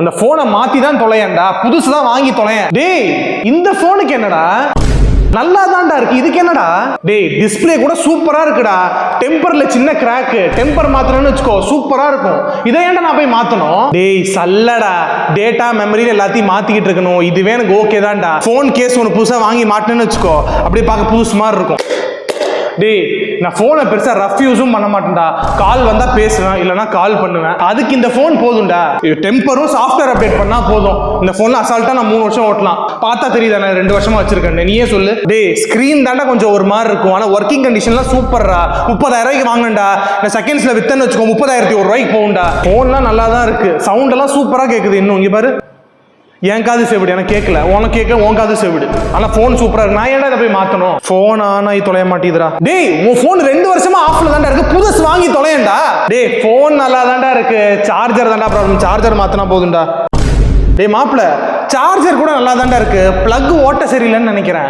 அந்த போனை மாத்தி தான் தொலையண்டா, புதுசு தான் வாங்கி தொலையன். டேய் இந்த போனுக்கு என்னடா நல்லா தான்டா இருக்கு, இதுக்கு என்னடா? டேய் டிஸ்பிளே கூட சூப்பரா இருக்குடா, டெம்பர்ல சின்ன கிராக், டெம்பர் மாத்தணும்னு வச்சுக்கோ சூப்பரா இருக்கும். இதை ஏன்டா நான் போய் மாத்தணும்? டேய் சல்லடா, டேட்டா மெமரி எல்லாத்தையும் மாத்திக்கிட்டு இருக்கணும். இதுவே எனக்கு ஓகே தான்டா. போன் கேஸ் ஒன்று புதுசா வாங்கி மாட்டேன்னு வச்சுக்கோ, அப்படியே பார்க்க புதுசு மாதிரி இருக்கும். டேய் நான் போனை பெருசா ரஃப் யூஸும் பண்ண மாட்டேன்டா, கால் வந்தா பேசுவேன், இல்லைன்னா கால் பண்ணுவேன். அதுக்கு இந்த போன் போதும்டா. டெம்பரும் சாஃப்ட்வேர் அப்டேட் பண்ணா போதும். இந்த போன்ல அசால்ட்டா நான் 3 வருஷம் ஓட்டலாம். பார்த்தா தெரியுதா நான் 2 வருஷமா வச்சிருக்கேன். நீயே சொல்லு. டேய் ஸ்கிரீன் தாண்டா கொஞ்சம் ஒரு மாதிரி இருக்கும், ஆனா ஒர்க்கிங் கண்டிஷன்லாம் சூப்பர்ரா. 30,000 ரூபாய்க்கு வாங்கினேன்டா. நான் செகண்ட்ஸ்ல வித்தன்னு வச்சுக்கோ 30,001 ரூபாய்க்கு போகும்டா. போன்லாம் நல்லா தான் இருக்கு, சவுண்ட் எல்லாம் சூப்பரா கேக்குது. இன்னும் இங்க பாரு, என் காது செவிடு, எனக்கு கேட்கல, உனக்கு கேட்க உன் காது செவிடு. ஆனா போன் சூப்பரா இருக்கு. நான் ஏன்டா இதை போய் மாத்தணும்? போன் ஆனா தொலைய மாட்டேதுடா. டேய் உன் போன் 2 வருஷமா ஆஃப்ல தான்டா இருக்கு, புதுசு வாங்கி தொலையண்டா. டேய் போன் நல்லா தான்டா இருக்கு, சார்ஜர் தான்டா ப்ராப்ளம். சார்ஜர் மாத்தினா போதும்டா. டேய் மாப்பிள, சார்ஜர் கூட நல்லா தான்டா இருக்கு, பிளக் ஓட்ட சரியில்லைன்னு நினைக்கிறேன்.